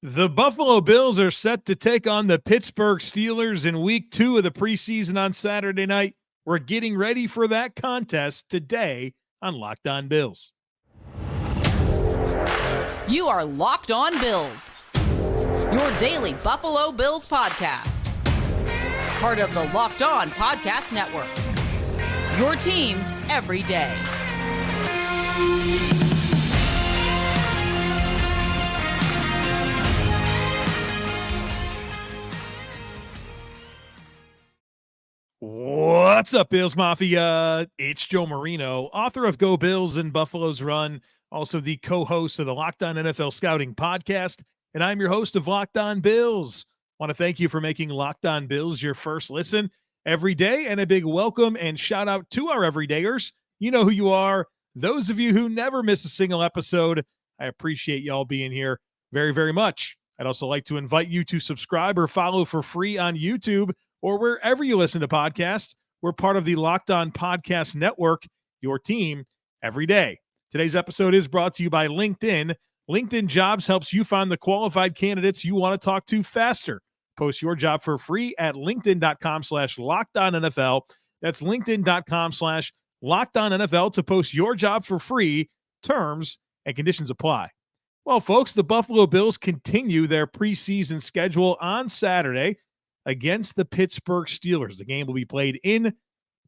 The Buffalo Bills are set to take on the Pittsburgh Steelers in week 2 of the preseason on Saturday night. We're getting ready for that contest today on Locked On Bills. You are Locked On Bills, your daily Buffalo Bills podcast. Part of the Locked On Podcast Network, your team every day. What's up, Bills Mafia? It's Joe Marino, author of Go Bills and Buffalo's Run, also the co-host of the Locked On NFL Scouting podcast, and I'm your host of Locked On Bills. Want to thank you for making Locked On Bills your first listen every day, and a big welcome and shout out to our everydayers. You know who you are. Those of you who never miss a single episode, I appreciate y'all being here very, very much. I'd also like to invite you to subscribe or follow for free on YouTube or wherever you listen to podcasts. We're part of the Locked On Podcast Network, your team every day. Today's episode is brought to you by LinkedIn. LinkedIn Jobs helps you find the qualified candidates you want to talk to faster. Post your job for free at linkedin.com/LockedOnNFL. That's linkedin.com/LockedOnNFL to post your job for free. Terms and conditions apply. Well, folks, the Buffalo Bills continue their preseason schedule on Saturday against the Pittsburgh Steelers. The game will be played in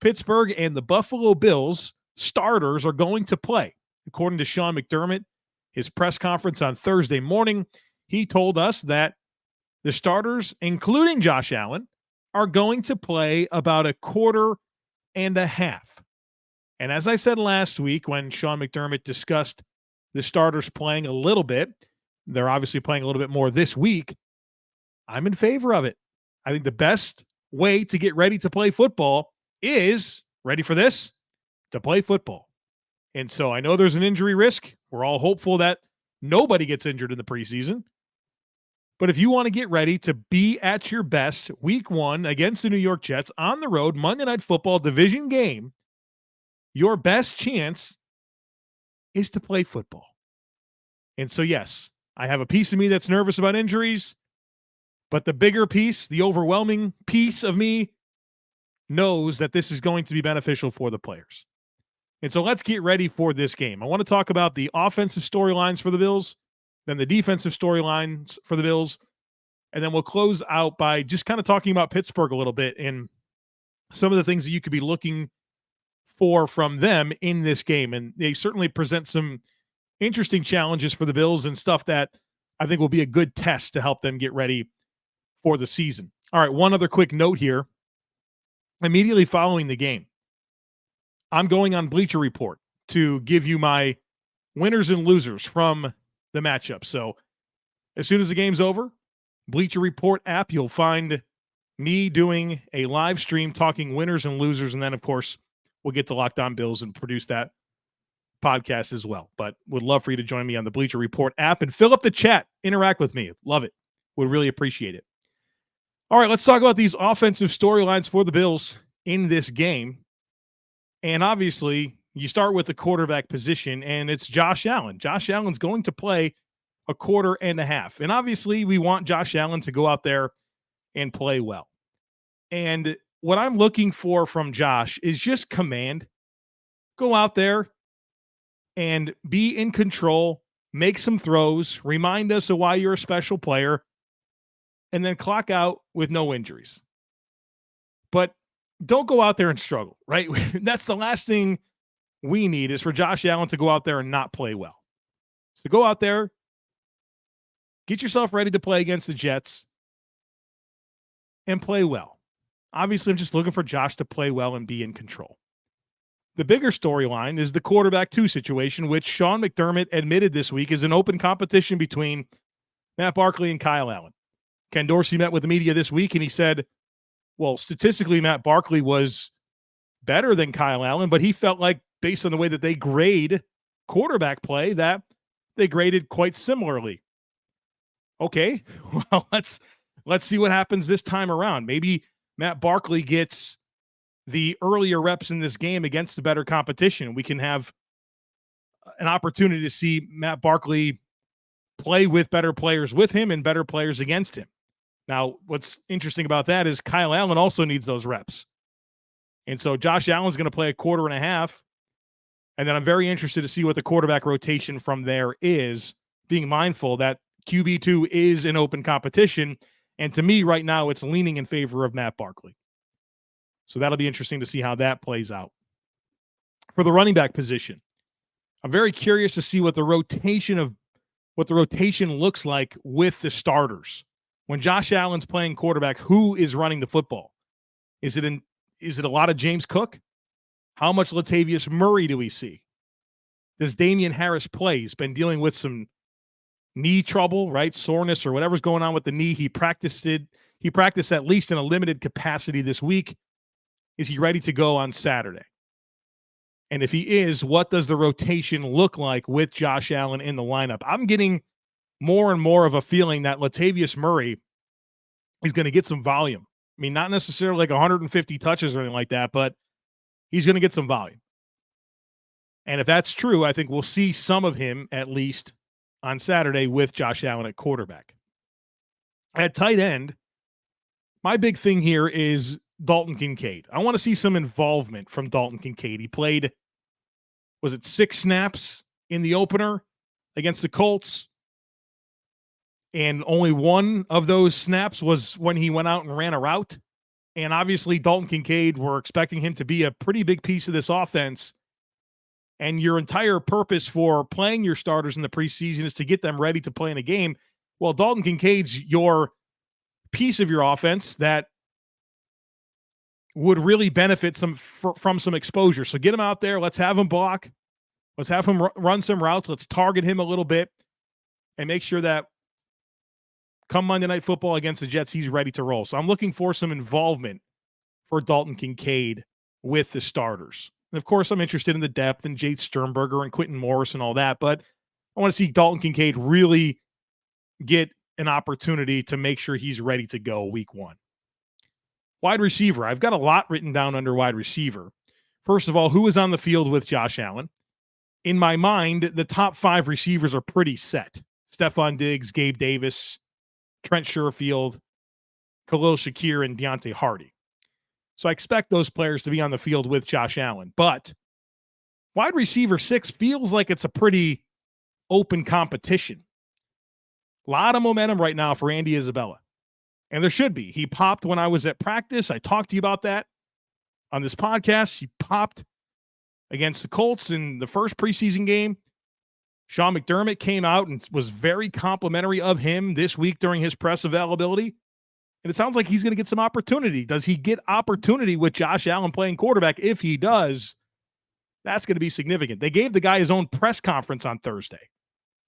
Pittsburgh, and the Buffalo Bills starters are going to play. According to Sean McDermott, his press conference on Thursday morning, he told us that the starters, including Josh Allen, are going to play about a quarter and a half. And as I said last week when Sean McDermott discussed the starters playing a little bit, they're obviously playing a little bit more this week, I'm in favor of it. I think the best way to get ready to play football is, ready for this, to play football. And so I know there's an injury risk. We're all hopeful that nobody gets injured in the preseason. But if you want to get ready to be at your best week 1 against the New York Jets on the road, Monday Night Football division game, your best chance is to play football. And so, yes, I have a piece of me that's nervous about injuries. But the bigger piece, the overwhelming piece of me, knows that this is going to be beneficial for the players. And so let's get ready for this game. I want to talk about the offensive storylines for the Bills, then the defensive storylines for the Bills, and then we'll close out by just kind of talking about Pittsburgh a little bit and some of the things that you could be looking for from them in this game. And they certainly present some interesting challenges for the Bills and stuff that I think will be a good test to help them get ready for the season. All right, one other quick note here. Immediately following the game, I'm going on Bleacher Report to give you my winners and losers from the matchup. So as soon as the game's over, Bleacher Report app, you'll find me doing a live stream talking winners and losers. And then, of course, we'll get to Locked On Bills and produce that podcast as well. But would love for you to join me on the Bleacher Report app and fill up the chat. Interact with me. Love it. Would really appreciate it. All right, let's talk about these offensive storylines for the Bills in this game. And obviously, you start with the quarterback position, and it's Josh Allen. Josh Allen's going to play a quarter and a half. And obviously, we want Josh Allen to go out there and play well. And what I'm looking for from Josh is just command. Go out there and be in control, make some throws, remind us of why you're a special player, and then clock out with no injuries. But don't go out there and struggle, right? That's the last thing we need, is for Josh Allen to go out there and not play well. So go out there, get yourself ready to play against the Jets, and play well. Obviously, I'm just looking for Josh to play well and be in control. The bigger storyline is the quarterback 2 situation, which Sean McDermott admitted this week is an open competition between Matt Barkley and Kaiir Elam. Ken Dorsey met with the media this week, and he said, well, statistically, Matt Barkley was better than Kaiir Elam, but he felt like, based on the way that they grade quarterback play, that they graded quite similarly. Okay, well, let's see what happens this time around. Maybe Matt Barkley gets the earlier reps in this game against the better competition. We can have an opportunity to see Matt Barkley play with better players with him and better players against him. Now, what's interesting about that is Kaiir Elam also needs those reps. And so Josh Allen's going to play a quarter and a half. And then I'm very interested to see what the quarterback rotation from there is, being mindful that QB2 is an open competition. And to me right now, it's leaning in favor of Matt Barkley. So that'll be interesting to see how that plays out. For the running back position, I'm very curious to see what the rotation looks like with the starters. When Josh Allen's playing quarterback, who is running the football? Is it a lot of James Cook? How much Latavius Murray do we see? Does Damian Harris play? He's been dealing with some knee trouble, right? Soreness or whatever's going on with the knee. He practiced at least in a limited capacity this week. Is he ready to go on Saturday? And if he is, what does the rotation look like with Josh Allen in the lineup? I'm getting more and more of a feeling that Latavius Murray is going to get some volume. I mean, not necessarily like 150 touches or anything like that, but he's going to get some volume. And if that's true, I think we'll see some of him at least on Saturday with Josh Allen at quarterback. At tight end, my big thing here is Dalton Kincaid. I want to see some involvement from Dalton Kincaid. He played, 6 snaps in the opener against the Colts? And only one of those snaps was when he went out and ran a route. And obviously Dalton Kincaid, we're expecting him to be a pretty big piece of this offense. And your entire purpose for playing your starters in the preseason is to get them ready to play in a game. Well, Dalton Kincaid's your piece of your offense that would really benefit from some exposure. So get him out there. Let's have him block. Let's have him run some routes. Let's target him a little bit and make sure that come Monday Night Football against the Jets, he's ready to roll. So I'm looking for some involvement for Dalton Kincaid with the starters. And of course, I'm interested in the depth and Jade Sternberger and Quentin Morris and all that, but I want to see Dalton Kincaid really get an opportunity to make sure he's ready to go week 1. Wide receiver. I've got a lot written down under wide receiver. First of all, who is on the field with Josh Allen? In my mind, the top 5 receivers are pretty set. Stefon Diggs, Gabe Davis, Trent Sherfield, Khalil Shakir, and Deontay Hardy. So I expect those players to be on the field with Josh Allen. But wide receiver 6 feels like it's a pretty open competition. A lot of momentum right now for Andy Isabella. And there should be. He popped when I was at practice. I talked to you about that on this podcast. He popped against the Colts in the first preseason game. Sean McDermott came out and was very complimentary of him this week during his press availability. And it sounds like he's going to get some opportunity. Does he get opportunity with Josh Allen playing quarterback? If he does, that's going to be significant. They gave the guy his own press conference on Thursday.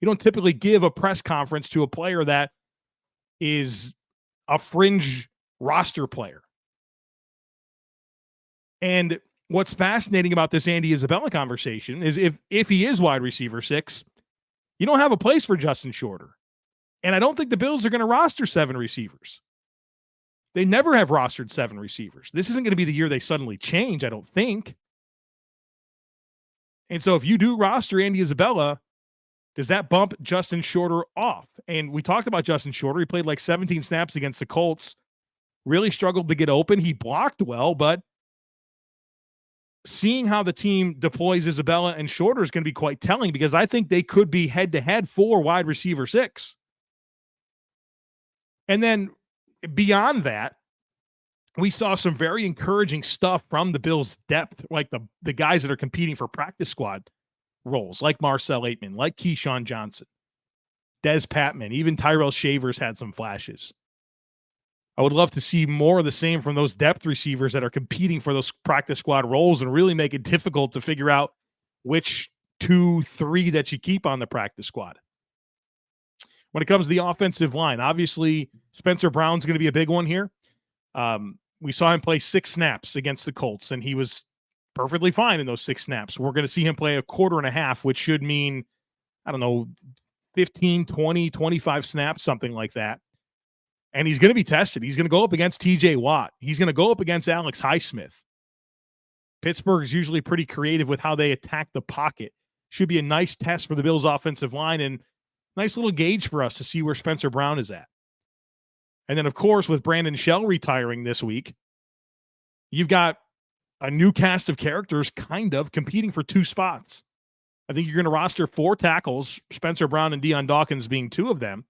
You don't typically give a press conference to a player that is a fringe roster player. And what's fascinating about this Andy Isabella conversation is if he is wide receiver 6, you don't have a place for Justin Shorter. And I don't think the Bills are going to roster 7 receivers. They never have rostered 7 receivers. This isn't going to be the year they suddenly change, I don't think. And so if you do roster Andy Isabella, does that bump Justin Shorter off? And we talked about Justin Shorter. He played like 17 snaps against the Colts. Really struggled to get open. He blocked well, but seeing how the team deploys Isabella and Shorter is going to be quite telling, because I think they could be head-to-head for wide receiver 6. And then beyond that, we saw some very encouraging stuff from the Bills' depth, like the guys that are competing for practice squad roles, like Marcell Aitman, like Keyshawn Johnson, Dez Patman, even Tyrell Shavers had some flashes. I would love to see more of the same from those depth receivers that are competing for those practice squad roles and really make it difficult to figure out which 2, 3 that you keep on the practice squad. When it comes to the offensive line, obviously Spencer Brown's going to be a big one here. We saw him play 6 snaps against the Colts, and he was perfectly fine in those 6 snaps. We're going to see him play a quarter and a half, which should mean, 15, 20, 25 snaps, something like that. And he's going to be tested. He's going to go up against TJ Watt. He's going to go up against Alex Highsmith. Pittsburgh is usually pretty creative with how they attack the pocket. Should be a nice test for the Bills' offensive line. And Nice little gauge for us to see where Spencer Brown is at. And then, of course, with Brandon Shell retiring this week, you've got a new cast of characters kind of competing for 2 spots. I think you're going to roster 4 tackles, Spencer Brown and Deion Dawkins being 2 of them.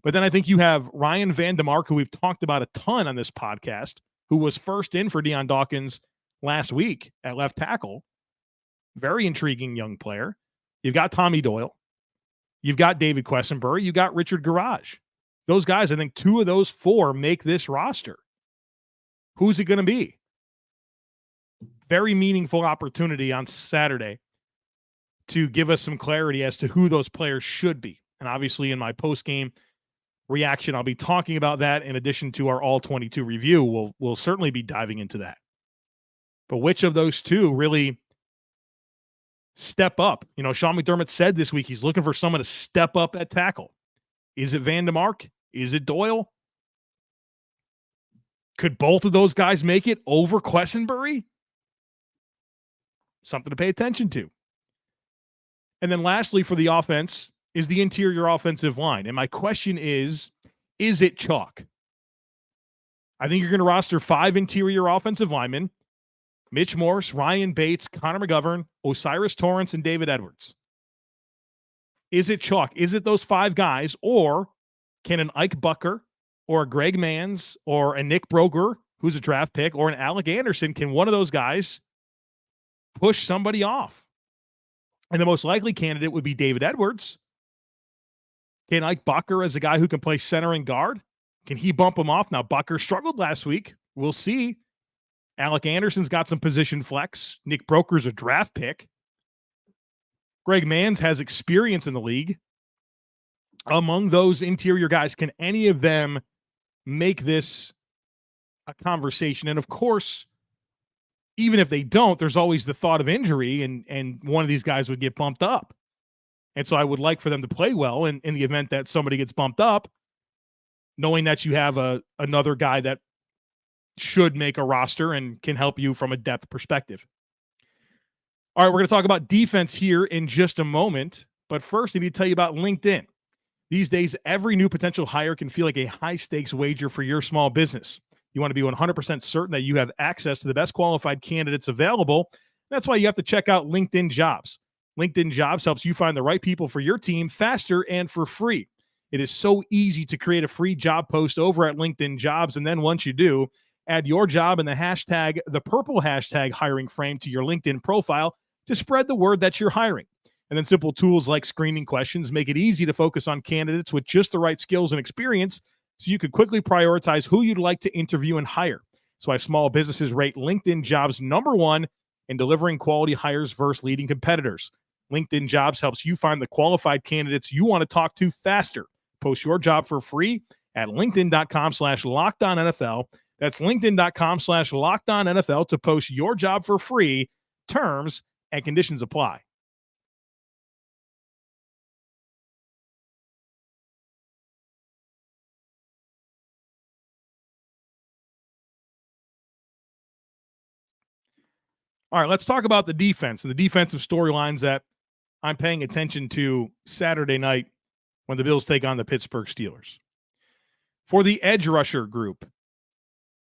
But then I think you have Ryan Van DeMark, who we've talked about a ton on this podcast, who was first in for Deion Dawkins last week at left tackle. Very intriguing young player. You've got Tommy Doyle. You've got David Quessenberry. You've got Richard Garage. Those guys, I think 2 of those 4 make this roster. Who's it going to be? Very meaningful opportunity on Saturday to give us some clarity as to who those players should be. And obviously in my post-game reaction, I'll be talking about that in addition to our All-22 review. We'll certainly be diving into that. But which of those 2 really step up? You know, Sean McDermott said this week he's looking for someone to step up at tackle. Is it Van DeMark? Is it Doyle? Could both of those guys make it over Quessenberry? Something to pay attention to. And then lastly, for the offense, is the interior offensive line. And my question is it chalk? I think you're going to roster 5 interior offensive linemen: Mitch Morse, Ryan Bates, Connor McGovern, Osiris Torrence, and David Edwards. Is it chalk? Is it those 5 guys? Or can an Ike Bucker or a Greg Manns or a Nick Broger, who's a draft pick, or an Alec Anderson, can one of those guys push somebody off? And the most likely candidate would be David Edwards. Can Ike Bucker, as a guy who can play center and guard, can he bump him off? Now, Bucker struggled last week. We'll see. Alec Anderson's got some position flex. Nick Broker's a draft pick. Greg Manns has experience in the league. Among those interior guys, can any of them make this a conversation? And of course, even if they don't, there's always the thought of injury, and one of these guys would get bumped up. And so I would like for them to play well in the event that somebody gets bumped up, knowing that you have another guy that should make a roster and can help you from a depth perspective. All right, we're going to talk about defense here in just a moment. But first, I need to tell you about LinkedIn. These days, every new potential hire can feel like a high-stakes wager for your small business. You want to be 100% certain that you have access to the best qualified candidates available. That's why you have to check out LinkedIn Jobs. LinkedIn Jobs helps you find the right people for your team faster and for free. It is so easy to create a free job post over at LinkedIn Jobs, and then once you do, add your job and the purple hashtag hiring frame to your LinkedIn profile to spread the word that you're hiring. And then simple tools like screening questions make it easy to focus on candidates with just the right skills and experience, so you could quickly prioritize who you'd like to interview and hire. That's why small businesses rate LinkedIn Jobs #1 in delivering quality hires versus leading competitors. LinkedIn Jobs helps you find the qualified candidates you want to talk to faster. Post your job for free at linkedin.com/LockedOnNFL. That's linkedin.com/LockedOnNFL to post your job for free. Terms and conditions apply. All right, let's talk about the defense and the defensive storylines that I'm paying attention to Saturday night when the Bills take on the Pittsburgh Steelers. For the edge rusher group,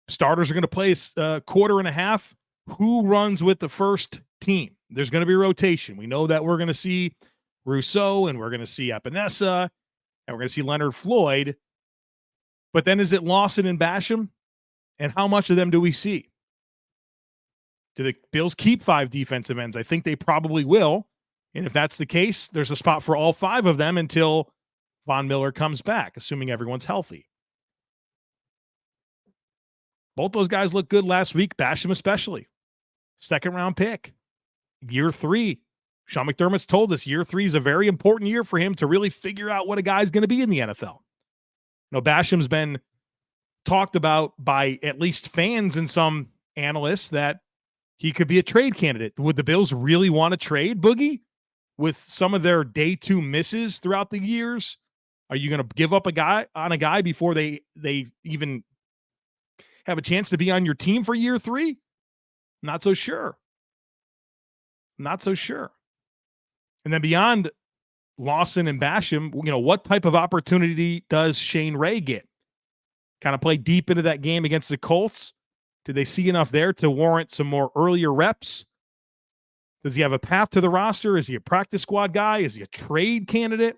starters are going to play a quarter and a half. Who runs with the first team? There's going to be rotation. We know that we're going to see Rousseau, and we're going to see Epinesa, and we're going to see Leonard Floyd. But then is it Lawson and Basham? And how much of them do we see? Do the Bills keep 5 defensive ends? I think they probably will. And if that's the case, there's a spot for all 5 of them until Von Miller comes back, assuming everyone's healthy. Both those guys looked good last week, Basham especially. 2nd-round pick. Year 3. Sean McDermott's told us year 3 is a very important year for him to really figure out what a guy's going to be in the NFL. You know, Basham's been talked about by at least fans and some analysts that he could be a trade candidate. Would the Bills really want to trade Boogie with some of their day 2 misses throughout the years? Are you going to give up a guy before they even have a chance to be on your team for year 3? Not so sure. Not so sure. And then beyond Lawson and Basham, what type of opportunity does Shane Ray get? Kind of play deep into that game against the Colts? Did they see enough there to warrant some more earlier reps? Does he have a path to the roster? Is he a practice squad guy? Is he a trade candidate?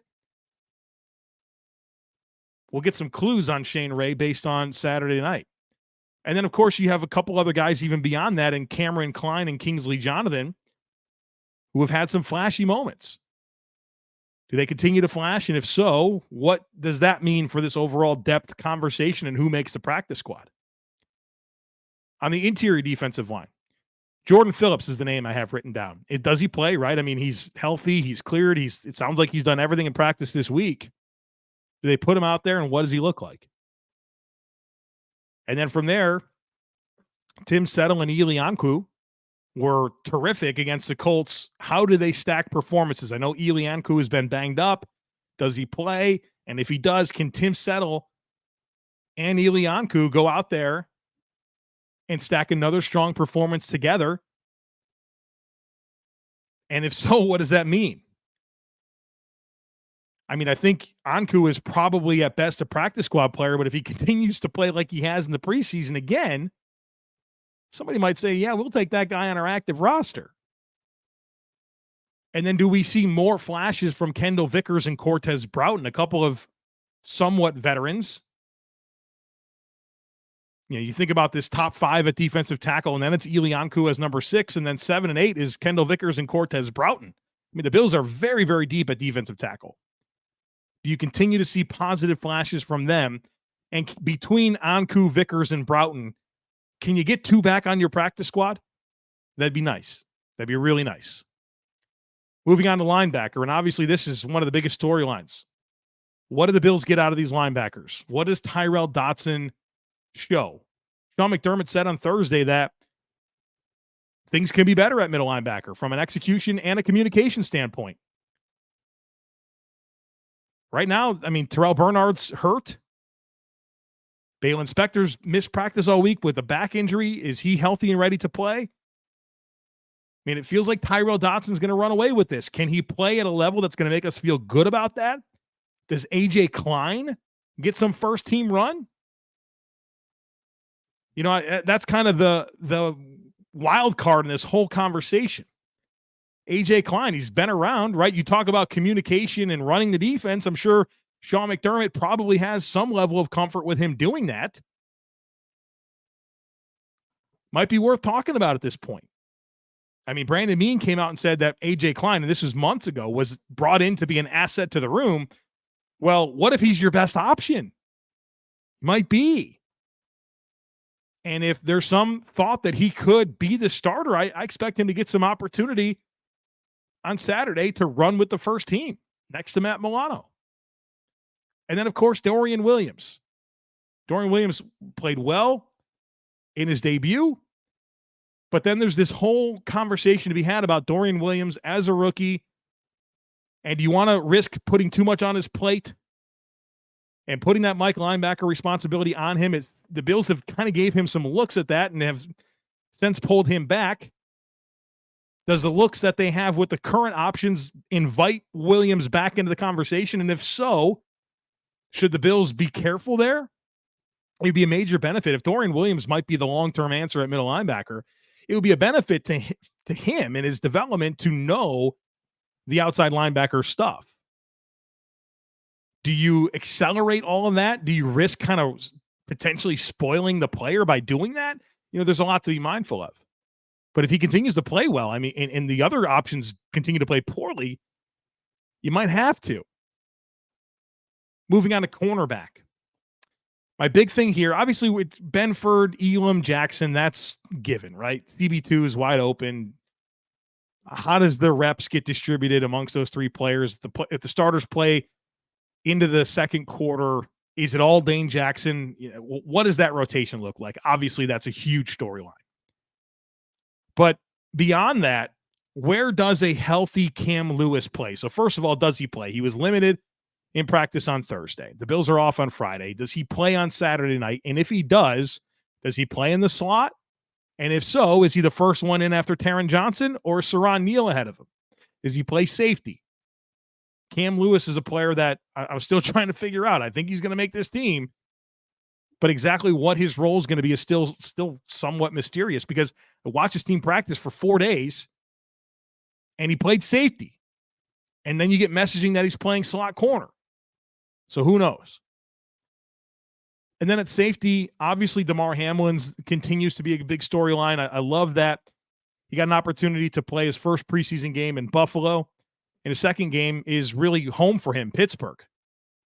We'll get some clues on Shane Ray based on Saturday night. And then, of course, you have a couple other guys even beyond that in Cameron Klein and Kingsley Jonathan who have had some flashy moments. Do they continue to flash? And if so, what does that mean for this overall depth conversation and who makes the practice squad? On the interior defensive line, Jordan Phillips is the name I have written down. Does he play, right? I mean, he's healthy. He's cleared. It sounds like he's done everything in practice this week. Do they put him out there, and what does he look like? And then from there, Tim Settle and Eli Ankou were terrific against the Colts. How do they stack performances? I know Eli Ankou has been banged up. Does he play? And if he does, can Tim Settle and Eli Ankou go out there and stack another strong performance together? And if so, what does that mean? I mean, I think Ankou is probably at best a practice squad player, but if he continues to play like he has in the preseason again, somebody might say, yeah, we'll take that guy on our active roster. And then do we see more flashes from Kendall Vickers and Cortez Broughton, a couple of somewhat veterans? You think about this top 5 at defensive tackle, and then it's Eli Ankou as number 6, and then 7 and 8 is Kendall Vickers and Cortez Broughton. I mean, the Bills are very, very deep at defensive tackle. Do you continue to see positive flashes from them? And between Ankou, Vickers, and Broughton, can you get 2 back on your practice squad? That'd be nice. That'd be really nice. Moving on to linebacker, and obviously this is one of the biggest storylines. What do the Bills get out of these linebackers? What does Tyrel Dodson show? Sean McDermott said on Thursday that things can be better at middle linebacker from an execution and a communication standpoint. Right now, I mean, Terrell Bernard's hurt. Balin Spector's missed practice all week with a back injury. Is he healthy and ready to play? I mean, it feels like Tyrel Dodson's going to run away with this. Can he play at a level that's going to make us feel good about that? Does A.J. Klein get some first-team run? That's kind of the wild card in this whole conversation. A.J. Klein, he's been around, right? You talk about communication and running the defense. I'm sure Sean McDermott probably has some level of comfort with him doing that. Might be worth talking about at this point. I mean, Brandon Mean came out and said that A.J. Klein, and this was months ago, was brought in to be an asset to the room. Well, what if he's your best option? Might be. And if there's some thought that he could be the starter, I expect him to get some opportunity on Saturday to run with the first team next to Matt Milano. And then, of course, Dorian Williams. Dorian Williams played well in his debut, but then there's this whole conversation to be had about Dorian Williams as a rookie. And do you want to risk putting too much on his plate and putting that Mike linebacker responsibility on him? The Bills have kind of gave him some looks at that and have since pulled him back. Does the looks that they have with the current options invite Williams back into the conversation? And if so, should the Bills be careful there? It would be a major benefit. If Dorian Williams might be the long-term answer at middle linebacker, it would be a benefit to him and his development to know the outside linebacker stuff. Do you accelerate all of that? Do you risk kind of potentially spoiling the player by doing that? There's a lot to be mindful of. But if he continues to play well, I mean, and the other options continue to play poorly, you might have to. Moving on to cornerback. My big thing here, obviously with Benford, Elam, Jackson, that's given, right? CB2 is wide open. How does the reps get distributed amongst those 3 players? If the starters play into the second quarter, is it all Dane Jackson? What does that rotation look like? Obviously, that's a huge storyline. But beyond that, where does a healthy Cam Lewis play? So first of all, does he play? He was limited in practice on Thursday. The Bills are off on Friday. Does he play on Saturday night? And if he does he play in the slot? And if so, is he the first one in after Taron Johnson or Saron Neal ahead of him? Does he play safety? Cam Lewis is a player that I'm still trying to figure out. I think he's going to make this team, but exactly what his role is going to be is still somewhat mysterious, because I watched his team practice for 4 days and he played safety. And then you get messaging that he's playing slot corner. So who knows? And then at safety, obviously Damar Hamlin's continues to be a big storyline. I love that he got an opportunity to play his first preseason game in Buffalo. And his second game is really home for him, Pittsburgh.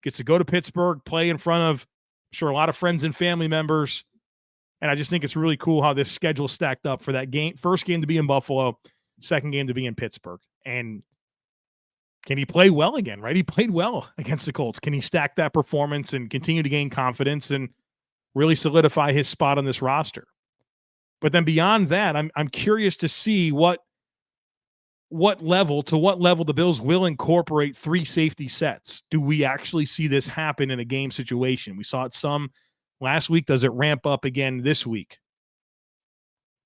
Gets to go to Pittsburgh, play in front of, I'm sure, a lot of friends and family members. And I just think it's really cool how this schedule stacked up for that game. First game to be in Buffalo, second game to be in Pittsburgh. And can he play well again, right? He played well against the Colts. Can he stack that performance and continue to gain confidence and really solidify his spot on this roster? But then beyond that, I'm curious to see what level the Bills will incorporate 3 safety sets. Do we actually see this happen in a game situation? We saw it some last week. Does it ramp up again this week?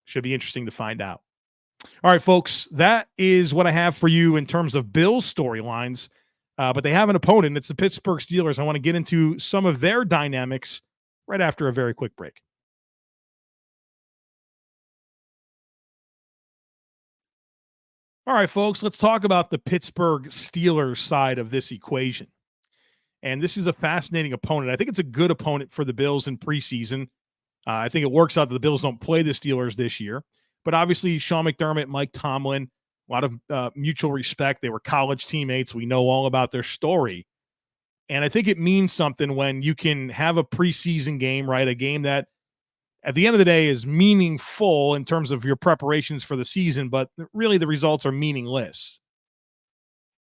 Should be interesting to find out. All right, folks, that is what I have for you in terms of Bills storylines. But they have an opponent. It's the Pittsburgh Steelers. I want to get into some of their dynamics right after a very quick break. All right, folks, let's talk about the Pittsburgh Steelers side of this equation. And this is a fascinating opponent. I think it's a good opponent for the Bills in preseason. I think it works out that the Bills don't play the Steelers this year. But obviously, Sean McDermott, Mike Tomlin, a lot of mutual respect. They were college teammates. We know all about their story. And I think it means something when you can have a preseason game, right? A game that at the end of the day is meaningful in terms of your preparations for the season, but really the results are meaningless.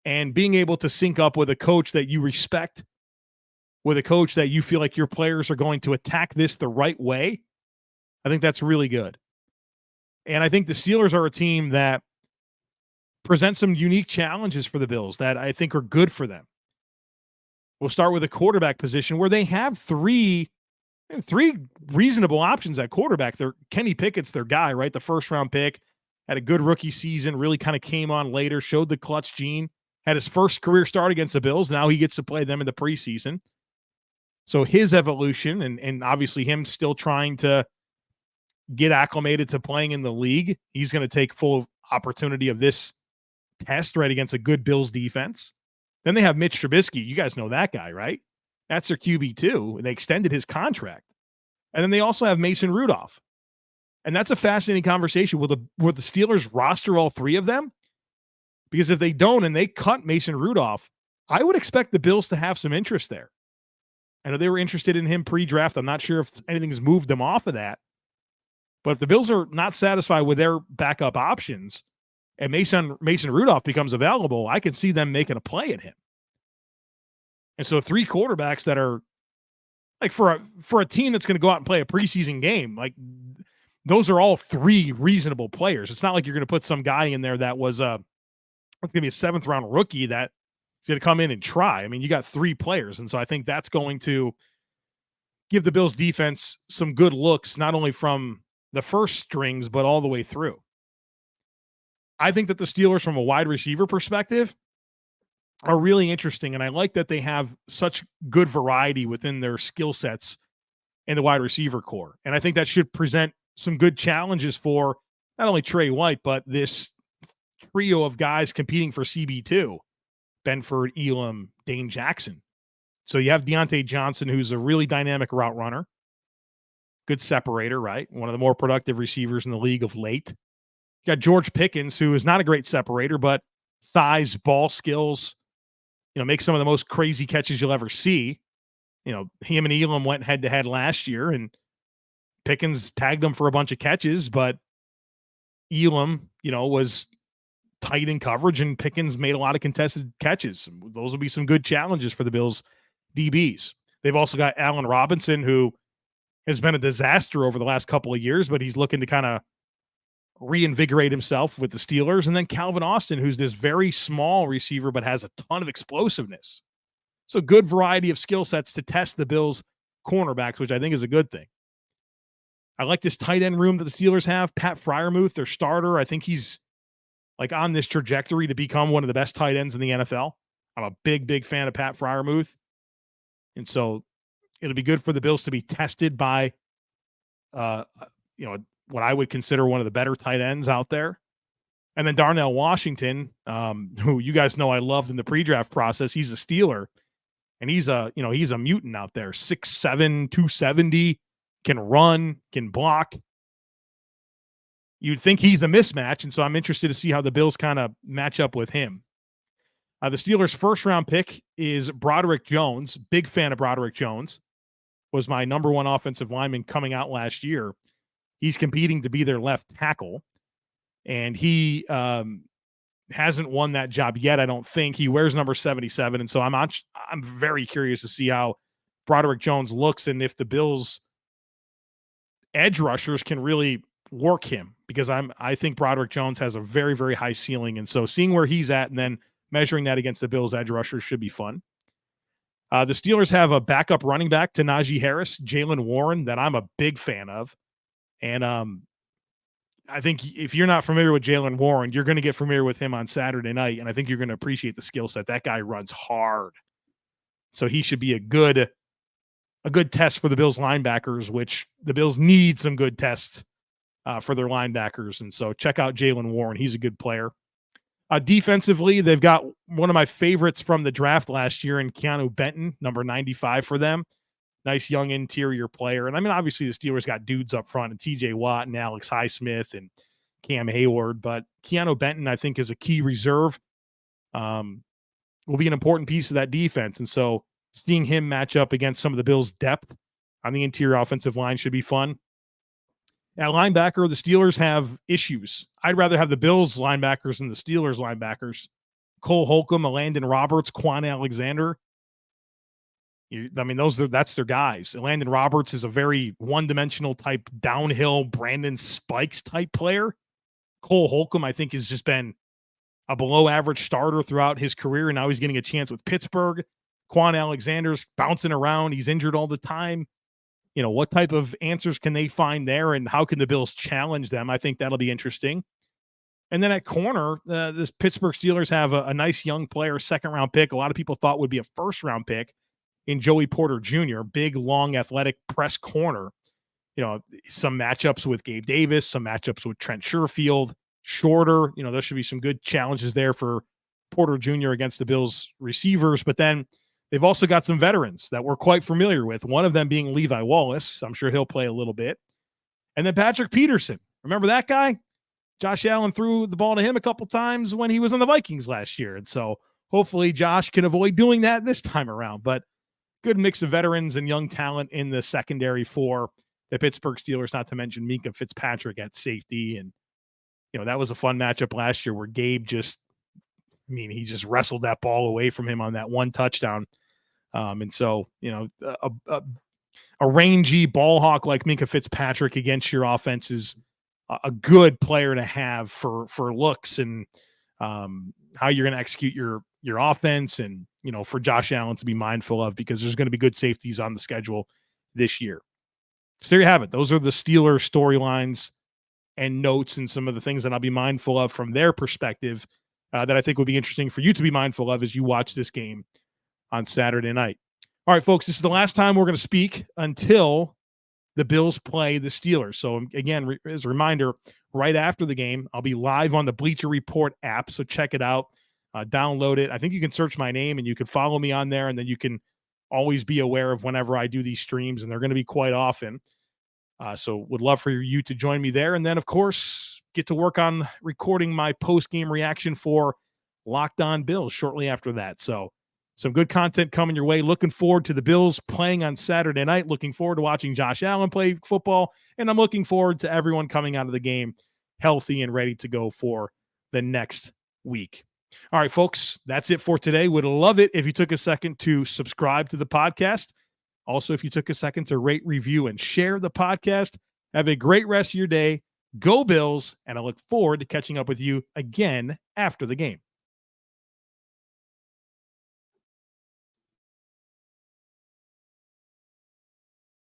And being able to sync up with a coach that you respect, with a coach that you feel like your players are going to attack this the right way, I think that's really good. And I think the Steelers are a team that presents some unique challenges for the Bills that I think are good for them. We'll start with the quarterback position, where they have three reasonable options at quarterback. Kenny Pickett's their guy, right? The first-round pick, had a good rookie season, really kind of came on later, showed the clutch gene, had his first career start against the Bills. Now he gets to play them in the preseason. So his evolution and obviously him still trying to get acclimated to playing in the league. He's going to take full opportunity of this test right against a good Bills defense. Then they have Mitch Trubisky. You guys know that guy, right? That's their QB too. They extended his contract. And then they also have Mason Rudolph. And that's a fascinating conversation. Will the Steelers roster all 3 of them? Because if they don't and they cut Mason Rudolph, I would expect the Bills to have some interest there. I know they were interested in him pre-draft. I'm not sure if anything's moved them off of that. But if the Bills are not satisfied with their backup options and Mason Rudolph becomes available, I can see them making a play at him. And so 3 quarterbacks that are like for a team that's going to go out and play a preseason game, like those are all 3 reasonable players. It's not like you're going to put some guy in there that was it's going to be a 7th round rookie that is going to come in and try. I mean, you got 3 players. And so I think that's going to give the Bills defense some good looks, not only from the first strings, but all the way through. I think that the Steelers, from a wide receiver perspective, are really interesting. And I like that they have such good variety within their skill sets in the wide receiver core. And I think that should present some good challenges for not only Trey White, but this trio of guys competing for CB2, Benford, Elam, Dane Jackson. So you have Deontay Johnson, who's a really dynamic route runner, good separator, right? One of the more productive receivers in the league of late. You got George Pickens, who is not a great separator, but size, ball skills, makes some of the most crazy catches you'll ever see. Him and Elam went head-to-head last year, and Pickens tagged him for a bunch of catches, but Elam, was tight in coverage, and Pickens made a lot of contested catches. Those will be some good challenges for the Bills DBs. They've also got Allen Robinson, who has been a disaster over the last couple of years, but he's looking to kind of reinvigorate himself with the Steelers. And then Calvin Austin, who's this very small receiver, but has a ton of explosiveness. So good variety of skill sets to test the Bills cornerbacks, which I think is a good thing. I like this tight end room that the Steelers have. Pat Freiermuth, their starter. I think he's like on this trajectory to become one of the best tight ends in the NFL. I'm a big fan of Pat Freiermuth. And so it'll be good for the Bills to be tested by, what I would consider one of the better tight ends out there. And then Darnell Washington, who you guys know I loved in the pre-draft process. He's a Steeler, and he's a mutant out there. 6'7", 270, can run, can block. You'd think he's a mismatch, and so I'm interested to see how the Bills kind of match up with him. The Steelers' first-round pick is Broderick Jones. Big fan of Broderick Jones. Was my number one offensive lineman coming out last year. He's competing to be their left tackle, and he hasn't won that job yet, I don't think. He wears number 77, and so I'm very curious to see how Broderick Jones looks and if the Bills' edge rushers can really work him, because I think Broderick Jones has a very, very high ceiling, and so seeing where he's at and then measuring that against the Bills' edge rushers should be fun. The Steelers have a backup running back to Najee Harris, Jaylen Warren, that I'm a big fan of. And I think if you're not familiar with Jaylen Warren, you're going to get familiar with him on Saturday night, and I think you're going to appreciate the skill set. That guy runs hard. So he should be a good test for the Bills linebackers, which the Bills need some good tests for their linebackers. And so check out Jaylen Warren. He's a good player. Defensively, they've got one of my favorites from the draft last year in Keanu Benton, number 95 for them. Nice young interior player. And I mean, obviously the Steelers got dudes up front, and TJ Watt and Alex Highsmith and Cam Hayward, but Keanu Benton, I think, is a key reserve. Will be an important piece of that defense. And so seeing him match up against some of the Bills' depth on the interior offensive line should be fun. At linebacker, the Steelers have issues. I'd rather have the Bills linebackers than the Steelers linebackers. Cole Holcomb, Landon Roberts, Quan Alexander. That's their guys. Landon Roberts is a very one-dimensional type, downhill Brandon Spikes type player. Cole Holcomb, I think, has just been a below-average starter throughout his career, and now he's getting a chance with Pittsburgh. Quan Alexander's bouncing around. He's injured all the time. What type of answers can they find there, and how can the Bills challenge them? I think that'll be interesting. And then at corner, this Pittsburgh Steelers have a nice young player, second-round pick. A lot of people thought would be a first-round pick in Joey Porter Jr., big, long, athletic press corner. Some matchups with Gabe Davis, some matchups with Trent Sherfield, shorter. There should be some good challenges there for Porter Jr. against the Bills receivers. But then they've also got some veterans that we're quite familiar with, one of them being Levi Wallace. I'm sure he'll play a little bit. And then Patrick Peterson. Remember that guy? Josh Allen threw the ball to him a couple times when he was on the Vikings last year. And so hopefully Josh can avoid doing that this time around. But good mix of veterans and young talent in the secondary for the Pittsburgh Steelers, not to mention Minkah Fitzpatrick at safety. And, that was a fun matchup last year where Gabe he just wrestled that ball away from him on that one touchdown. And so, a rangy ball hawk like Minkah Fitzpatrick against your offense is a good player to have for looks and how you're going to execute your offense, and, for Josh Allen to be mindful of, because there's going to be good safeties on the schedule this year. So there you have it. Those are the Steelers storylines and notes and some of the things that I'll be mindful of from their perspective that I think would be interesting for you to be mindful of as you watch this game on Saturday night. All right, folks, this is the last time we're going to speak until the Bills play the Steelers. So again, as a reminder, right after the game, I'll be live on the Bleacher Report app. So check it out, download it. I think you can search my name and you can follow me on there, and then you can always be aware of whenever I do these streams, and they're going to be quite often. So would love for you to join me there. And then, of course, get to work on recording my post-game reaction for Locked On Bills shortly after that. So some good content coming your way. Looking forward to the Bills playing on Saturday night. Looking forward to watching Josh Allen play football. And I'm looking forward to everyone coming out of the game healthy and ready to go for the next week. All right, folks, that's it for today. Would love it if you took a second to subscribe to the podcast. Also, if you took a second to rate, review, and share the podcast. Have a great rest of your day. Go Bills, and I look forward to catching up with you again after the game.